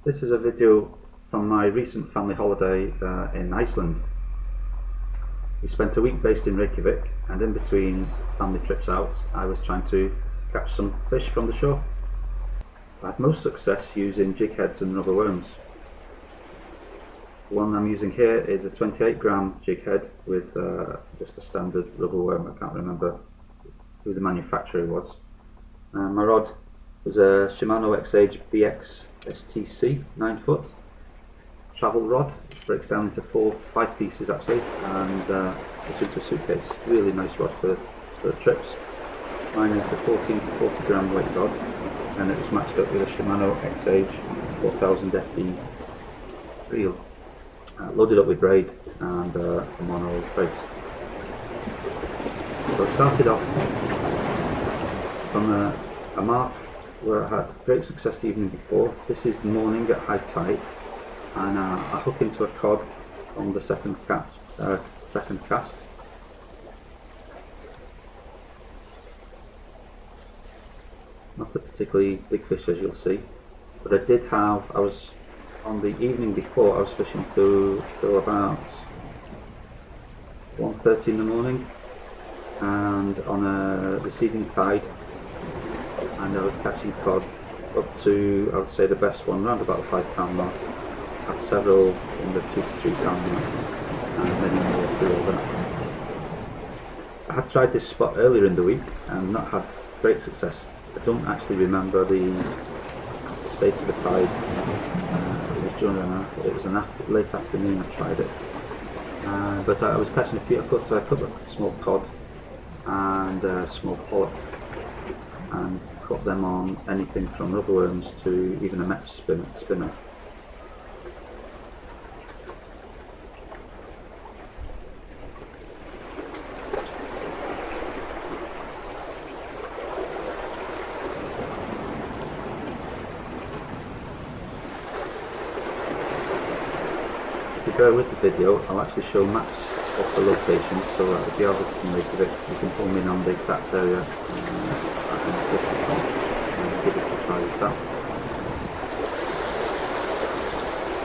This is a video from my recent family holiday in Iceland. We spent a week based in Reykjavik, and in between family trips out I was trying to catch some fish from the shore. I had most success using jig heads and rubber worms. The one I'm using here is a 28 gram jig head with just a standard rubber worm. I can't remember who the manufacturer was. My rod was a Shimano Exage BX STC 9 foot travel rod. It breaks down into 5 pieces actually, and it's into a suitcase. Really nice rod for trips. Mine is the 14 to 40 gram weight rod, and it was matched up with a Shimano Exage 4000 FD reel, loaded up with braid and mono threads. So I started off from a mark where I had great success the evening before. This is the morning at high tide, and I hook into a cod on the second cast. Not a particularly big fish, as you'll see, but I was on the evening before, I was fishing till about 1:30 in the morning, and on a receding tide, and I was catching cod up to, I would say the best one, around about the 5 pound mark. Had several in the 2 to 3 pound mark, and many more through all that. I had tried this spot earlier in the week and not had great success. I don't actually remember the state of the tide. It was a late afternoon I tried it, but I was catching a few. I caught a small cod and a small pollock, and caught them on anything from rubber worms to even a mesh spinner. If you bear with the video, I'll actually show maps of the location, so if you are visiting Reykjavik, you can home in on the exact area and give it a try yourself.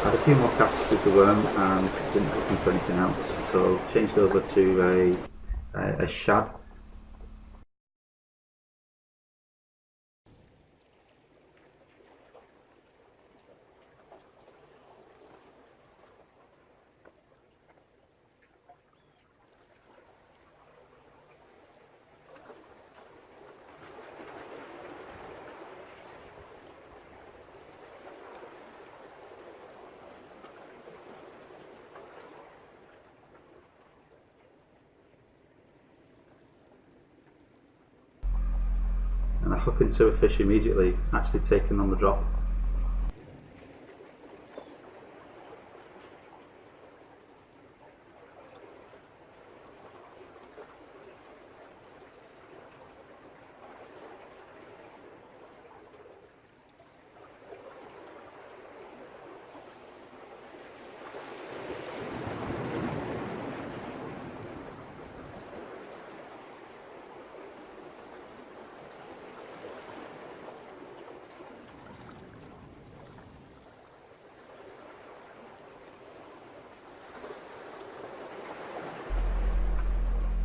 I had a few more casts with the worm and didn't hook into anything else, so changed over to a shad. And I hook into a fish immediately, actually taken on the drop.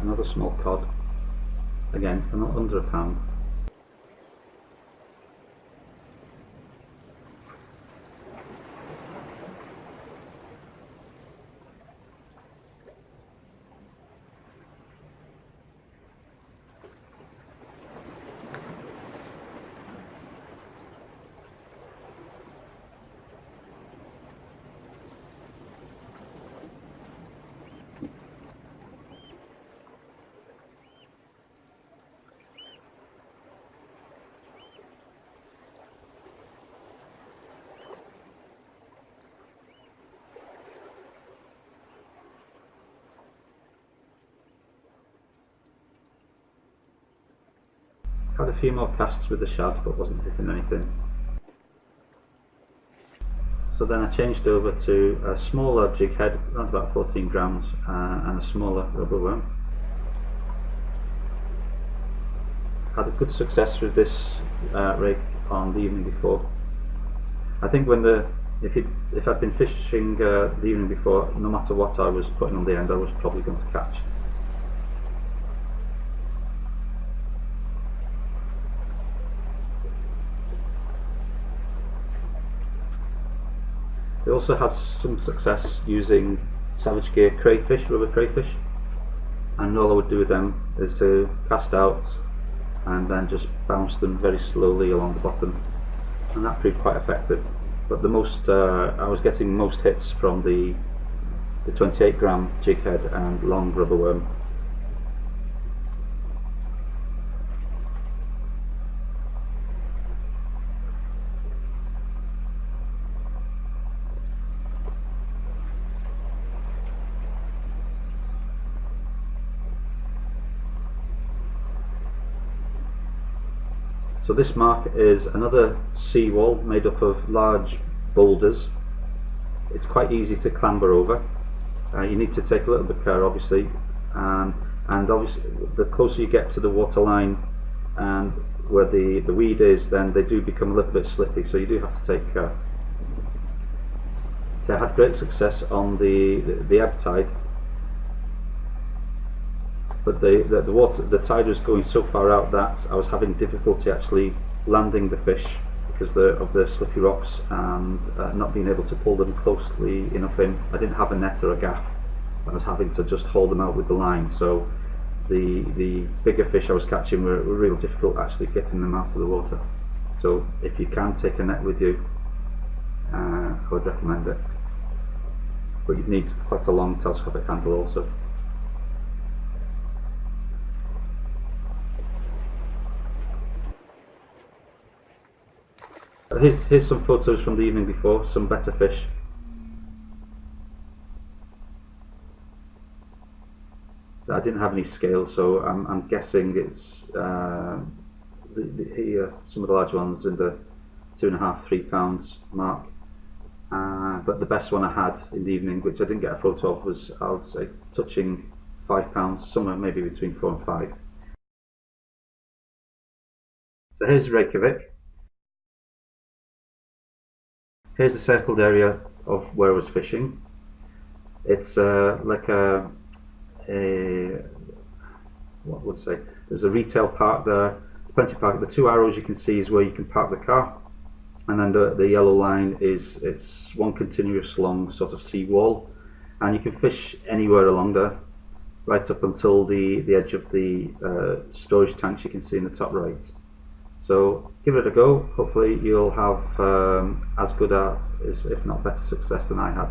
Another small cod, again for not under a pound. Had a few more casts with the shad, but wasn't hitting anything. So then I changed over to a smaller jig head, around about 14 grams, and a smaller rubber worm. Had a good success with this rig on the evening before. I think when the if I'd been fishing the evening before, no matter what I was putting on the end, I was probably going to catch. They also had some success using Savage Gear crayfish, rubber crayfish, and all I would do with them is to cast out and then just bounce them very slowly along the bottom, and that proved quite effective. But the most I was getting most hits from the 28 gram jighead and long rubber worm. So this mark is another seawall made up of large boulders. It's quite easy to clamber over. You need to take a little bit of care, obviously, and obviously the closer you get to the water line and where the weed is, then they do become a little bit slippy, so you do have to take care. So I had great success on the ebb tide, but the tide was going so far out that I was having difficulty actually landing the fish because of the slippery rocks, and not being able to pull them closely enough in. I didn't have a net or a gaff. I was having to just hold them out with the line, so the bigger fish I was catching were real difficult actually getting them out of the water. So if you can take a net with you, I would recommend it, but you'd need quite a long telescopic handle also. Here's some photos from the evening before, some better fish. I didn't have any scale, so I'm guessing it's here some of the large ones in the 2.5 3 pounds mark. But the best one I had in the evening, which I didn't get a photo of, was, I would say, touching 5 pounds, somewhere maybe between 4 and 5. So here's Reykjavik. Here's the circled area of where I was fishing. It's like what would I say? There's a retail park there, plenty of park. The 2 arrows you can see is where you can park the car, and then the yellow line is it's one continuous long sort of sea wall, and you can fish anywhere along there, right up until the edge of the storage tanks you can see in the top right. So give it a go. Hopefully you'll have as good as, if not better, success than I had.